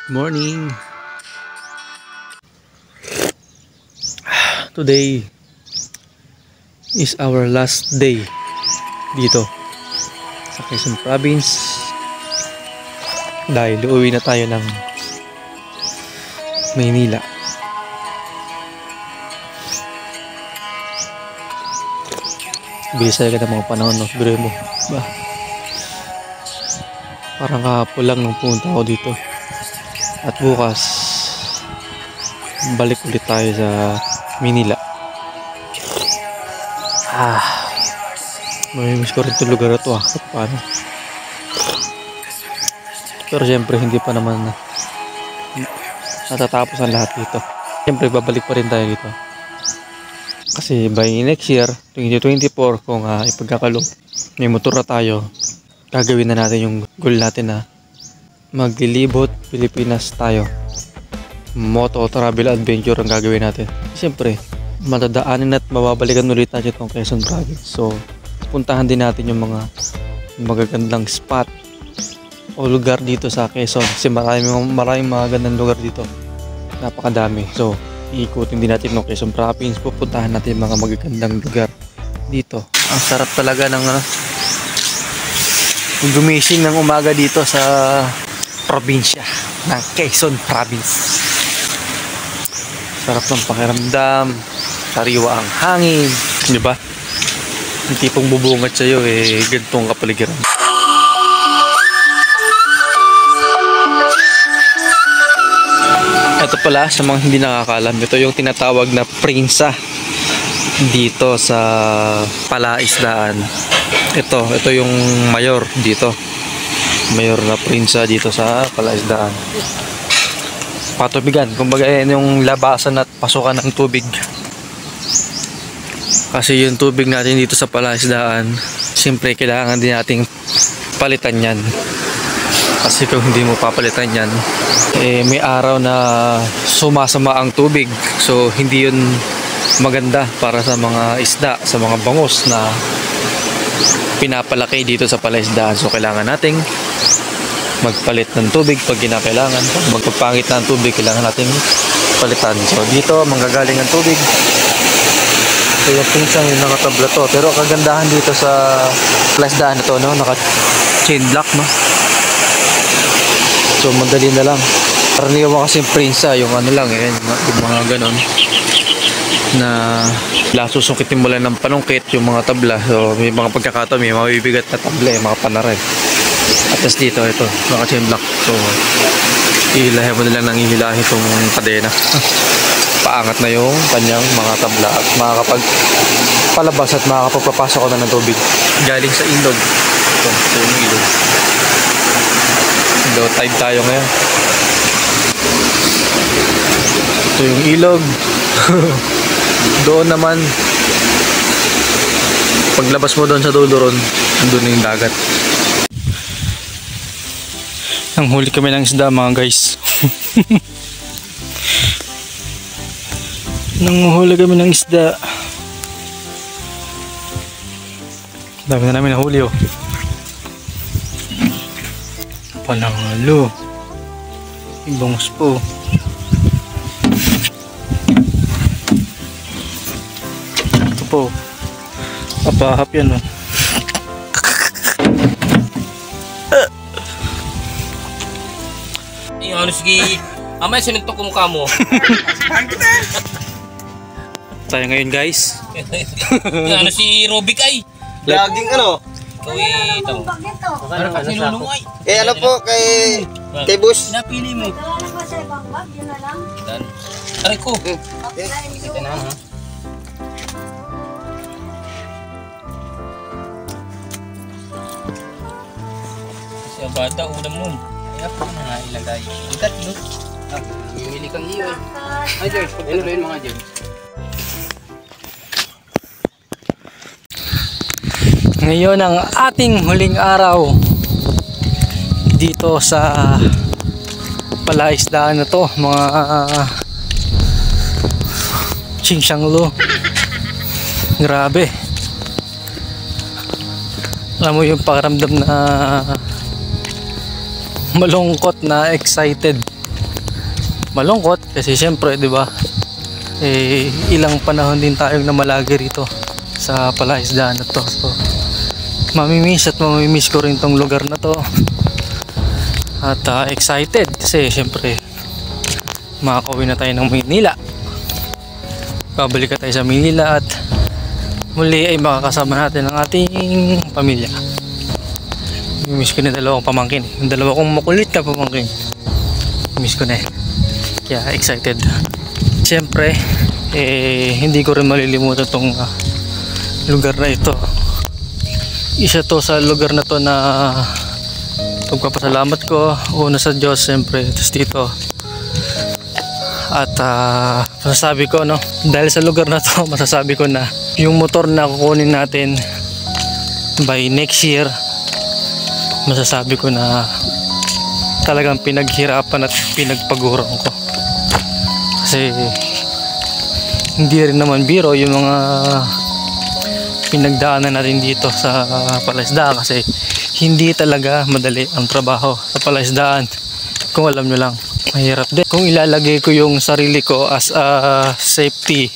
Morning. Today is our last day dito sa Quezon Province dahil uuwi na tayo ng Maynila. Bilis talaga ng mga panahon, no? Biro mo ba? Parang kahapon lang nung pumunta ako dito. At bukas balik ulit tayo sa Manila. Mamimiss ko rin itong lugar na ito paano. Pero syempre hindi pa naman natatapos ang lahat dito. Syempre babalik pa rin tayo dito. Kasi by next year 2024 kung ipagkakalo may motor na tayo, gagawin na natin yung goal natin na maglilibot Pilipinas tayo. Moto travel adventure ang gagawin natin. Siyempre matadaanin at mababalikan ulit natin itong Quezon Province. So puntahan din natin yung mga magagandang spot o lugar dito sa Quezon. Kasi maraming mga gandang lugar dito. Napakadami. So iikutin din natin ng Quezon Province. Pupuntahan natin yung mga magagandang lugar dito. Ang sarap talaga ng gumising ng umaga dito sa probinsya ng Quezon Province. Sarap ng pakiramdam, sariwa ang hangin, di ba? Yung tipong bubungat sa'yo ganitong kapaligiran. Ito pala sa mga hindi nakakalam, ito yung tinatawag na prinsa dito sa Palaisdaan. Ito yung mayor dito. Mayor na prinsa dito sa Palaisdaan. Patubigan, kumbaga yung labasan at pasukan ng tubig. Kasi yung tubig natin dito sa Palaisdaan, siyempre kailangan din nating palitan yan. Kasi kung hindi mo papalitan yan, may araw na sumasama ang tubig. So hindi yun maganda para sa mga isda, sa mga bangus na pinapalaki dito sa Palaisdaan. So kailangan nating magpalit ng tubig pag kinakailangan. Pag magpapangit na ang tubig, kailangan nating palitan. So dito manggagaling ang tubig. So yung pinsang yung nakatabla to. Pero kagandahan dito sa Palaisdaan ito, no? Naka chain block, no? So madali na lang. Karaniwan kasi yung prinsa, yung lang yung mga ganon na susukitin mo lang ng panungkit yung mga tabla. So may mga pagkakataon, may mabibigat na tabla, mga panaray. At least dito, ito naka-chain block. So ihilahin mo nilang nang ihilahin itong kadena. Paangat na yung kanyang mga tabla at makakapagpalabas at makakapagpapasok ko na ng tubig galing sa ilog. Ito yung ilog. Low tide tayo ngayon. Ito yung ilog. Doon naman paglabas mo doon sa dulo ron, doon yung dagat. Nanghuli kami ng isda mga guys. Nanghuli kami ng isda. Dami na namin nahuli oh. Panangalo. Ibongs po. Ito po. Kapahap yan oh. Ano sige, amay sinuntok ko mukha mo. Tayo ngayon guys. Ano si Robic ay? Laging ano? Ikaw ito. Ano kasi lulungay? Ano po kay Bush? Napili mo. Dan. Aray ko. Ito na ha. Kasi abata ulam nun. Kaya po na nga ilagay. Ikat no? Bumili kang iyo eh. Ay George, pagtuloyin mga George. Ngayon ang ating huling araw dito sa Palaisdaan na to, mga Chingshanglo. Grabe. Alam mo yung pakiramdam na malungkot na excited malungkot kasi syempre, 'di ba? Ilang panahon din tayong namalagi rito sa palaisdaan na to. So, mamimiss ko rin tong lugar na to. At excited kasi syempre makakauwi na tayo ng Maynila. Babalik tayo sa Maynila at muli ay makakasama natin ang ating pamilya. Miss ko na dalawang pamangkin. Yung dalawa kong makulit na pamangkin. Miss ko na kaya excited. Siyempre, hindi ko rin malilimutan tong lugar na ito. Isa to sa lugar na to na pagpapasalamat ko. Una sa Diyos, siyempre. Tapos dito. At masasabi ko, no, dahil sa lugar na to, masasabi ko na yung motor na kukunin natin by next year, masasabi ko na talagang pinaghirapan at pinagpaguran ko. Kasi hindi rin naman biro yung mga pinagdaanan natin dito sa palaisdaan, kasi hindi talaga madali ang trabaho sa palaisdaan. Kung alam nyo lang, mahirap din. Kung ilalagay ko yung sarili ko as a safety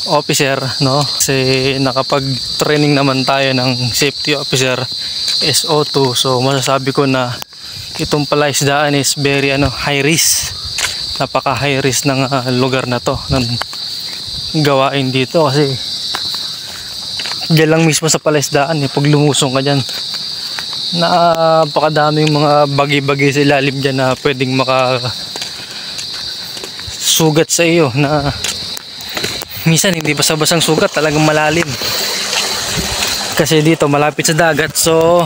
officer, no, kasi nakapag-training naman tayo ng safety officer SO2, so masasabi ko na itong palaisdaan is very high risk. Napaka high risk ng lugar na to, ng gawain dito, kasi diyan lang mismo sa palaisdaan, pag lumusong ka dyan, napakadaming mga bagi-bagi sa ilalim dyan na pwedeng makasugat sa iyo, na minsan hindi basta-bastang sugat, talagang malalim kasi dito malapit sa dagat. So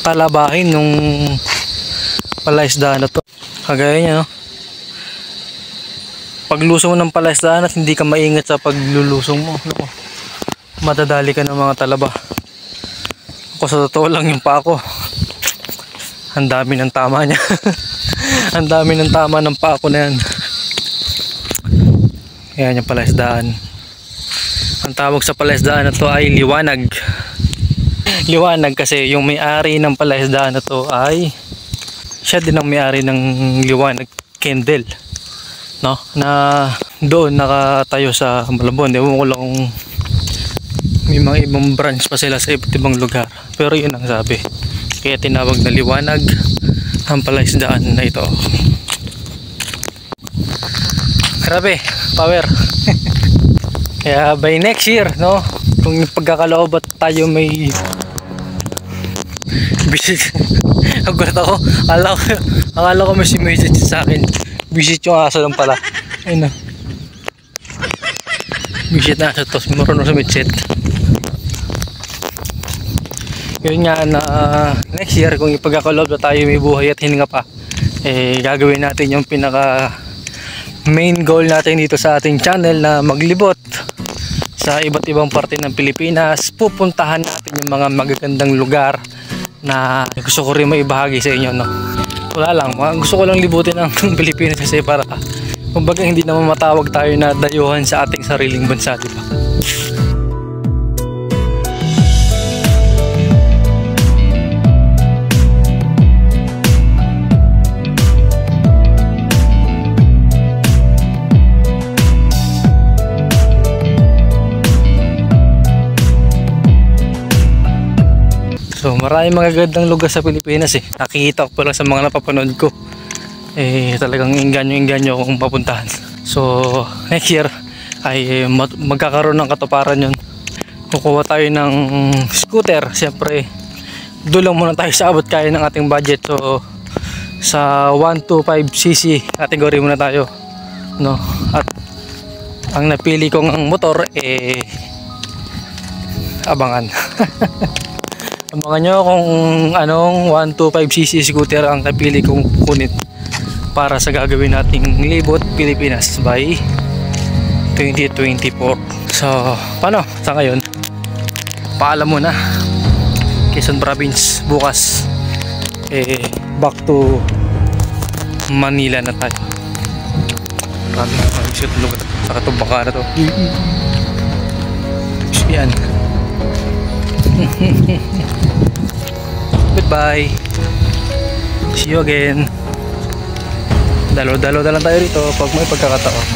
palabahin yung palaisdaan na to. Kagaya niya, no, paglusong mo ng palaisdaan at hindi ka maingat sa paglulusong mo, no, matadali ka ng mga talaba. Ako sa totoo lang, yung pa ako, ang dami ng tama niya. Ang dami ng tama ng pa ako na yan. Yan yung palaisdaan. Ang tawag sa palaisdaan na to ay liwanag. Liwanag kasi yung may-ari ng palaisdaan na to ay siya din ang may-ari ng Liwanag Candle, no, na doon nakatayo sa Malabon. Ewan ko lang kung may mga ibang branch pa sila sa iba't ibang lugar, pero yun ang sabi, kaya tinawag na liwanag ang palaisdaan na ito. Grabe, power. Kaya by next year, no, kung pagkakaloob at tayo may visit. Nagulat ako, akala ko may message sa akin, visit yung aso lang pala. Ayun na, visit na aso to, marunong sa midset. Yun nga na next year, kung ipagkakaloob na tayo may buhay at hininga pa, gagawin natin yung pinaka main goal natin dito sa ating channel, na maglibot sa iba't ibang parte ng Pilipinas. Pupuntahan natin yung mga magagandang lugar na gusto ko rin maibahagi sa inyo, no. Wala lang, gusto ko lang libutin ang Pilipinas kasi para kumbaga hindi naman matawag tayo na dayuhan sa ating sariling bansa, di ba? So maraming magagandang lugar sa Pilipinas nakikita ko pa lang sa mga napapanood ko, talagang inganyo kung papuntahan. So next year ay magkakaroon ng katuparan yun. Kukuha tayo ng scooter, siyempre doon lang muna tayo sa abot kaya ng ating budget. So sa 125cc category muna tayo, no, at ang napili kong ang motor abangan. Abangan nyo kung anong 125cc scooter ang napili kong kunin para sa gagawin nating libot Pilipinas by 2024. So paano sa ngayon, paalam muna. Quezon Province, bukas back to Manila na tayo. Grabe, mag-shoot lugar sa katubaka na to. Yan. Goodbye. See you again. Dalo-dalo na lang tayo rito pag may pagkakataon.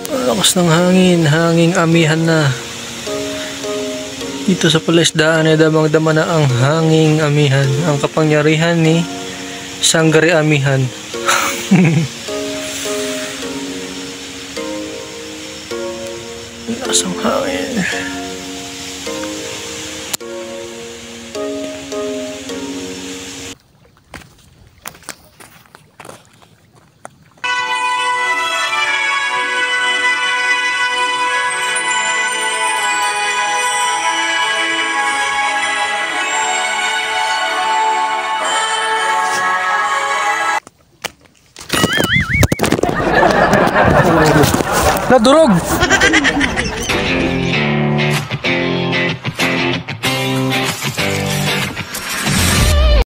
Ang lakas ng hangin, hanging amihan na. Dito sa palaisdaan ay damang-dama na ang hanging amihan, ang kapangyarihan ni Sanggari Amihan. Ang lakas ng hangin. Nadurog!